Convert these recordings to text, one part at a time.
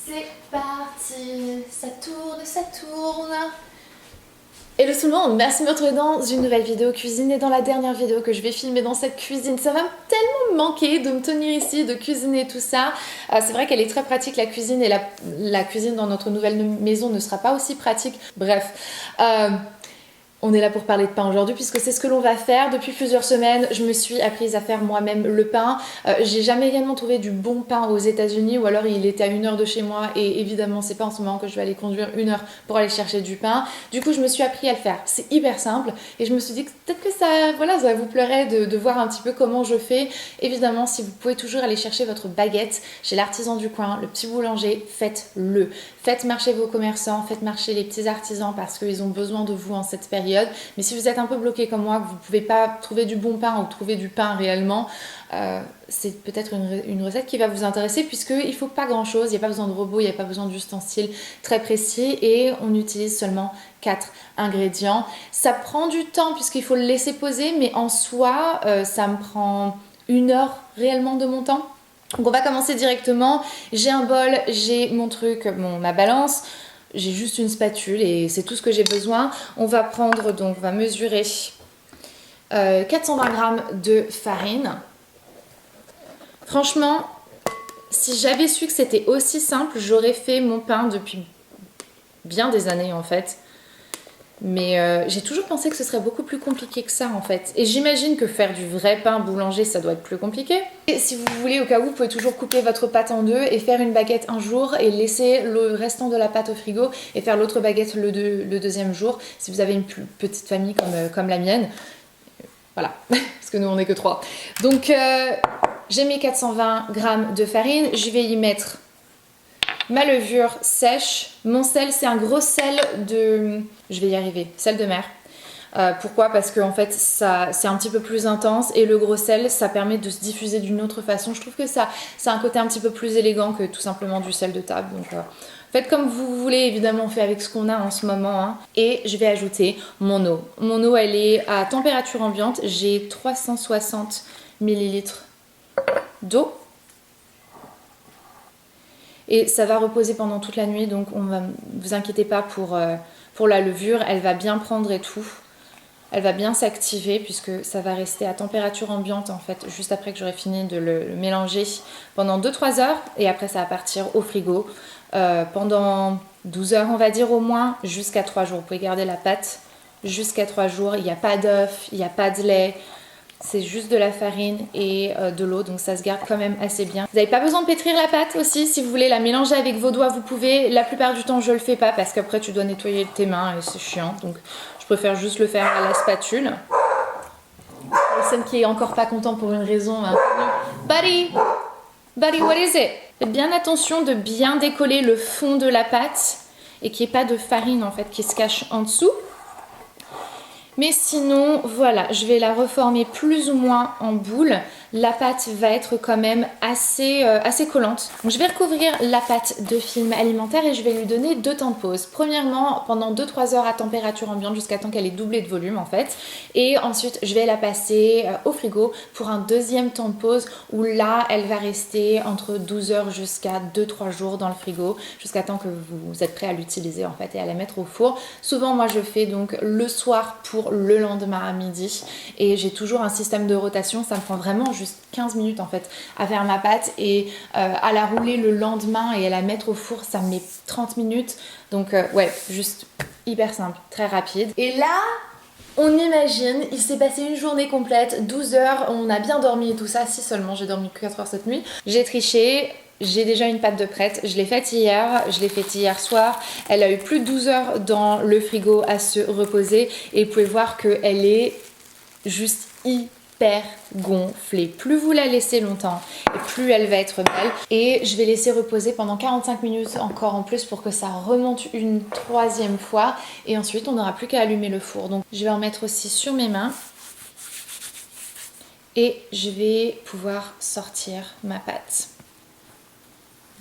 C'est parti, ça tourne, ça tourne. Hello tout le monde, merci de me retrouver dans une nouvelle vidéo cuisine et dans la dernière vidéo que je vais filmer dans cette cuisine. Ça va tellement me manquer de me tenir ici, de cuisiner tout ça. C'est vrai qu'elle est très pratique la cuisine et la cuisine dans notre nouvelle maison ne sera pas aussi pratique. Bref, on est là pour parler de pain aujourd'hui puisque c'est ce que l'on va faire. Depuis plusieurs semaines, je me suis apprise à faire moi-même le pain. J'ai jamais également trouvé du bon pain aux États-Unis ou alors il était à 1 heure de chez moi et évidemment c'est pas en ce moment que je vais aller conduire 1 heure pour aller chercher du pain. Du coup, je me suis appris à le faire. C'est hyper simple et je me suis dit que peut-être que ça vous plairait de voir un petit peu comment je fais. Évidemment, si vous pouvez toujours aller chercher votre baguette chez l'artisan du coin, le petit boulanger, faites-le. Faites marcher vos commerçants, faites marcher les petits artisans parce qu'ils ont besoin de vous en cette période. Mais si vous êtes un peu bloqué comme moi, que vous ne pouvez pas trouver du bon pain ou trouver du pain réellement, c'est peut-être une recette qui va vous intéresser puisqu'il ne faut pas grand chose, il n'y a pas besoin de robot, il n'y a pas besoin d'ustensiles très précis et on utilise seulement 4 ingrédients. Ça prend du temps puisqu'il faut le laisser poser, mais en soi, ça me prend 1 heure réellement de mon temps. Donc on va commencer directement. J'ai un bol, j'ai mon truc, ma balance. J'ai juste une spatule et c'est tout ce que j'ai besoin. On va prendre, donc on va mesurer 420 g de farine. Franchement, si j'avais su que c'était aussi simple, j'aurais fait mon pain depuis bien des années en fait. Mais j'ai toujours pensé que ce serait beaucoup plus compliqué que ça en fait. Et j'imagine que faire du vrai pain boulanger, ça doit être plus compliqué. Et si vous voulez, au cas où, vous pouvez toujours couper votre pâte en deux et faire une baguette un jour et laisser le restant de la pâte au frigo et faire l'autre baguette le deuxième jour, si vous avez une plus petite famille comme la mienne. Voilà, parce que nous on n'est que 3. Donc j'ai mes 420 g de farine, je vais y mettre ma levure sèche. Mon sel, c'est un gros sel de... Je vais y arriver, sel de mer. Pourquoi? Parce que en fait, c'est un petit peu plus intense et le gros sel, ça permet de se diffuser d'une autre façon. Je trouve que ça a un côté un petit peu plus élégant que tout simplement du sel de table. Donc, faites comme vous voulez, évidemment, on fait avec ce qu'on a en ce moment. Hein. Et je vais ajouter mon eau. Mon eau, elle est à température ambiante. J'ai 360 ml d'eau. Et ça va reposer pendant toute la nuit, donc vous inquiétez pas pour la levure, elle va bien prendre et tout. Elle va bien s'activer puisque ça va rester à température ambiante en fait, juste après que j'aurai fini de le mélanger pendant 2-3 heures. Et après ça va partir au frigo pendant 12 heures on va dire au moins, jusqu'à 3 jours. Vous pouvez garder la pâte jusqu'à 3 jours, il n'y a pas d'œuf, il n'y a pas de lait. C'est juste de la farine et de l'eau, donc ça se garde quand même assez bien. Vous n'avez pas besoin de pétrir la pâte aussi, si vous voulez la mélanger avec vos doigts, vous pouvez. La plupart du temps, je le fais pas parce qu'après tu dois nettoyer tes mains et c'est chiant. Donc je préfère juste le faire à la spatule. Personne qui est encore pas content pour une raison. Hein. Buddy, what is it? Faites bien attention de bien décoller le fond de la pâte et qu'il n'y ait pas de farine en fait qui se cache en dessous. Mais sinon, voilà, je vais la reformer plus ou moins en boule. La pâte va être quand même assez collante. Donc, je vais recouvrir la pâte de film alimentaire et je vais lui donner 2 temps de pause. Premièrement, pendant 2-3 heures à température ambiante jusqu'à temps qu'elle ait doublé de volume en fait. Et ensuite, je vais la passer au frigo pour un deuxième temps de pause où là, elle va rester entre 12 heures jusqu'à 2-3 jours dans le frigo jusqu'à temps que vous êtes prêt à l'utiliser en fait et à la mettre au four. Souvent, moi, je fais donc le soir pour le lendemain à midi et j'ai toujours un système de rotation. Ça me prend vraiment juste 15 minutes en fait à faire ma pâte et à la rouler le lendemain et à la mettre au four ça me met 30 minutes donc ouais, juste hyper simple, très rapide. Et là on imagine, il s'est passé une journée complète, 12 heures, on a bien dormi et tout ça, si seulement j'ai dormi que 4 heures cette nuit. J'ai triché, j'ai déjà une pâte de prête, je l'ai faite hier, je l'ai faite hier soir. Elle a eu plus de 12 heures dans le frigo à se reposer et vous pouvez voir qu'elle est juste hyper gonflée. Plus vous la laissez longtemps et plus elle va être belle. Et je vais laisser reposer pendant 45 minutes encore en plus pour que ça remonte une 3e fois et ensuite on n'aura plus qu'à allumer le four. Donc je vais en mettre aussi sur mes mains et je vais pouvoir sortir ma pâte.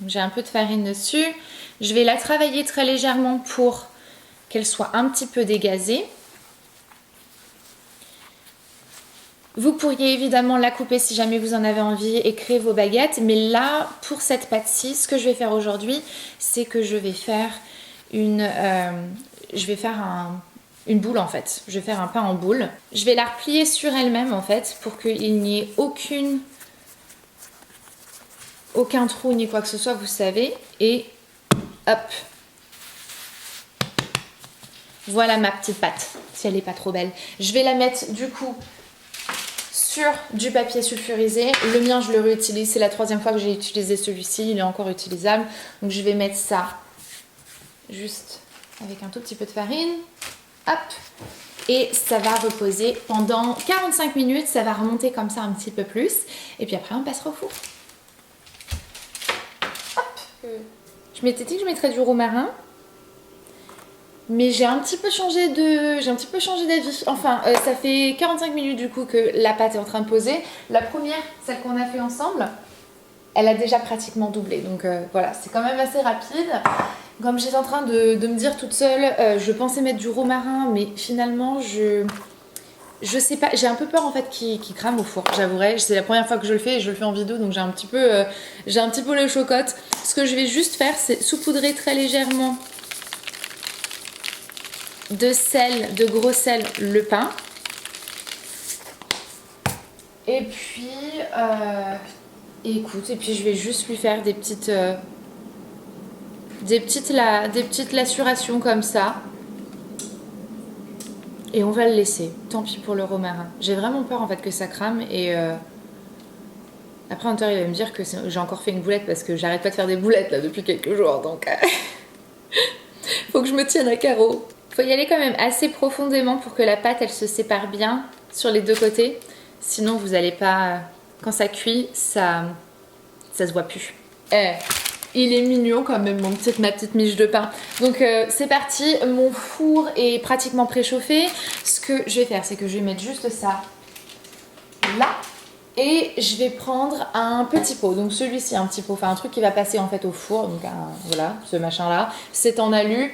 J'ai un peu de farine dessus. Je vais la travailler très légèrement pour qu'elle soit un petit peu dégazée. Vous pourriez évidemment la couper si jamais vous en avez envie et créer vos baguettes. Mais là, pour cette pâte-ci, ce que je vais faire aujourd'hui, c'est que je vais faire une boule en fait. Je vais faire un pain en boule. Je vais la replier sur elle-même en fait pour qu'il n'y ait aucun trou ni quoi que ce soit, vous savez. Et hop. Voilà ma petite pâte, si elle n'est pas trop belle. Je vais la mettre du coup sur du papier sulfurisé. Le mien, je le réutilise. C'est la 3e fois que j'ai utilisé celui-ci. Il est encore utilisable. Donc je vais mettre ça juste avec un tout petit peu de farine. Hop. Et ça va reposer pendant 45 minutes. Ça va remonter comme ça un petit peu plus. Et puis après, on passera au four. Hop. Je m'étais dit que je mettrais du romarin. Mais j'ai un petit peu changé d'avis. Enfin, ça fait 45 minutes du coup que la pâte est en train de poser. La première, celle qu'on a fait ensemble, elle a déjà pratiquement doublé. Donc voilà, c'est quand même assez rapide. Comme j'étais en train de me dire toute seule, je pensais mettre du romarin, mais finalement, je sais pas. J'ai un peu peur en fait qu'il crame au four, j'avouerai. C'est la première fois que je le fais et je le fais en vidéo, donc j'ai un petit peu les chocottes. Ce que je vais juste faire, c'est saupoudrer très légèrement de sel, de gros sel, le pain. Et puis, écoute, et puis je vais juste lui faire des petites lacérations comme ça. Et on va le laisser. Tant pis pour le romarin. J'ai vraiment peur en fait que ça crame et après Hunter il va me dire que j'ai encore fait une boulette parce que j'arrête pas de faire des boulettes là depuis quelques jours, donc faut que je me tienne à carreau. Faut y aller quand même assez profondément pour que la pâte elle se sépare bien sur les deux côtés. Sinon vous allez pas... Quand ça cuit, ça se voit plus. Il est mignon quand même ma petite miche de pain. Donc c'est parti, mon four est pratiquement préchauffé. Ce que je vais faire, c'est que je vais mettre juste ça là. Et je vais prendre un petit pot, donc celui-ci un petit pot, enfin un truc qui va passer en fait au four. Donc voilà, ce machin là, c'est en alu.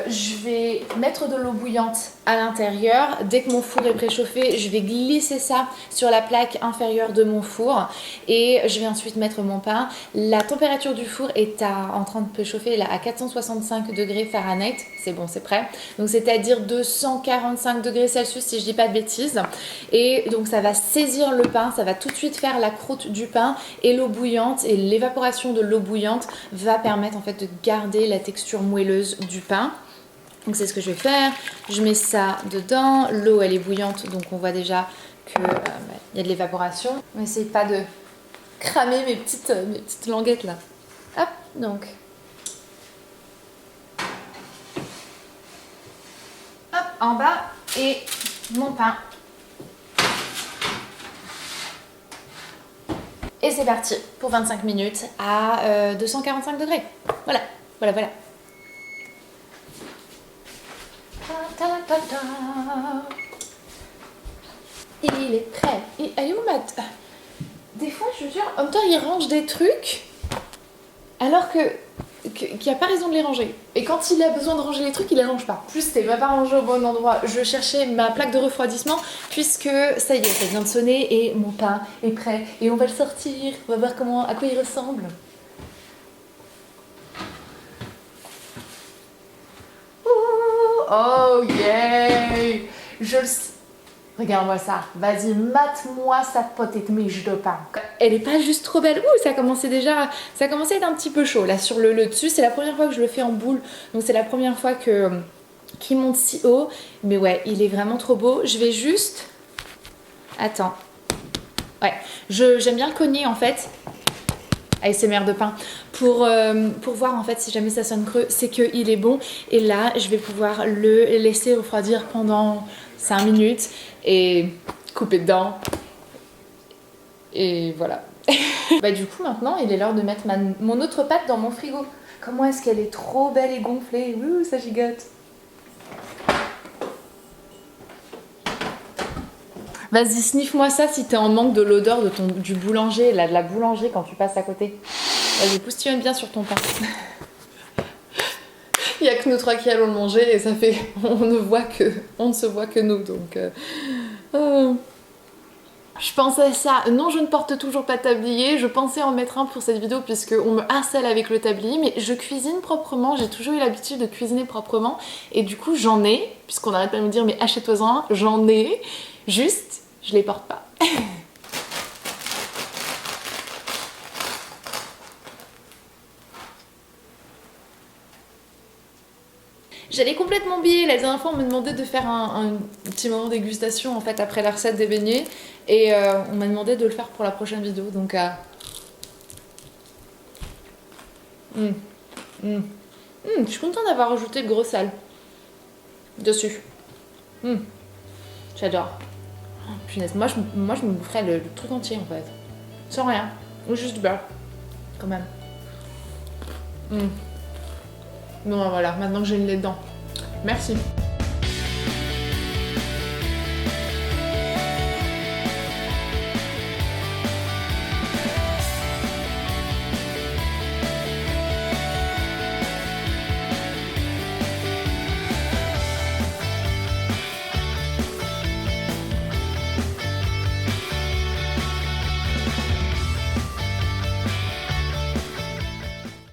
Je vais mettre de l'eau bouillante à l'intérieur. Dès que mon four est préchauffé, je vais glisser ça sur la plaque inférieure de mon four et je vais ensuite mettre mon pain. La température du four est en train de préchauffer là à 465 degrés Fahrenheit. C'est bon, c'est prêt. Donc c'est-à-dire 245 degrés Celsius si je dis pas de bêtises. Et donc ça va saisir le pain, ça va tout de suite faire la croûte du pain et l'eau bouillante et l'évaporation de l'eau bouillante va permettre en fait de garder la texture moelleuse du pain. Donc c'est ce que je vais faire, je mets ça dedans, l'eau elle est bouillante donc on voit déjà qu'il y a de l'évaporation. On n'essaye pas de cramer mes petites languettes là. Hop, donc. Hop, en bas et mon pain. Et c'est parti pour 25 minutes à 245 degrés. Voilà, voilà, voilà. Il est prêt. Elle est où ma... Des fois, je jure, Hunter il range des trucs alors qu'il n'y a pas raison de les ranger. Et quand il a besoin de ranger les trucs, il les range pas. En plus, c'était pas rangé au bon endroit. Je cherchais ma plaque de refroidissement puisque ça y est, ça vient de sonner et mon pain est prêt. Et on va le sortir. On va voir à quoi il ressemble. Oh yeah! Je le sais. Regarde-moi ça. Vas-y, mate-moi sa petite miche de pain. Elle est pas juste trop belle. Ouh, ça a commencé à être un petit peu chaud là sur le dessus. C'est la première fois que je le fais en boule. Donc c'est la première fois qu'il monte si haut. Mais ouais, il est vraiment trop beau. Je vais juste... Attends. Ouais, j'aime bien le cogner en fait. ASMR de pain pour voir en fait si jamais ça sonne creux, c'est qu'il est bon. Et là je vais pouvoir le laisser refroidir pendant 5 minutes et couper dedans et voilà. Bah du coup maintenant il est l'heure de mettre mon autre pâte dans mon frigo. Comment est-ce qu'elle est trop belle et gonflée. Ouh, ça gigote. Vas-y, sniffe-moi ça si t'es en manque de l'odeur du boulanger, là, de la boulangerie quand tu passes à côté. Vas-y, pousse-tu bien sur ton pain. Il n'y a que nous trois qui allons le manger et ça fait... On ne se voit que nous, donc... je pensais à ça. Non, je ne porte toujours pas de tablier. Je pensais en mettre un pour cette vidéo puisque on me harcèle avec le tablier, mais je cuisine proprement. J'ai toujours eu l'habitude de cuisiner proprement et du coup j'en ai, puisqu'on arrête pas de me dire mais achète-toi un, j'en ai. Juste, je les porte pas. J'allais complètement oublier, la dernière fois on m'a demandé de faire un petit moment dégustation en fait après la recette des beignets et on m'a demandé de le faire pour la prochaine vidéo donc je suis contente d'avoir rajouté le gros sel dessus. J'adore. Oh, punaise, moi je me boufferais le truc entier en fait. Sans rien. Ou juste du beurre. Quand même. Bon voilà, maintenant que j'ai le lait dedans. Merci.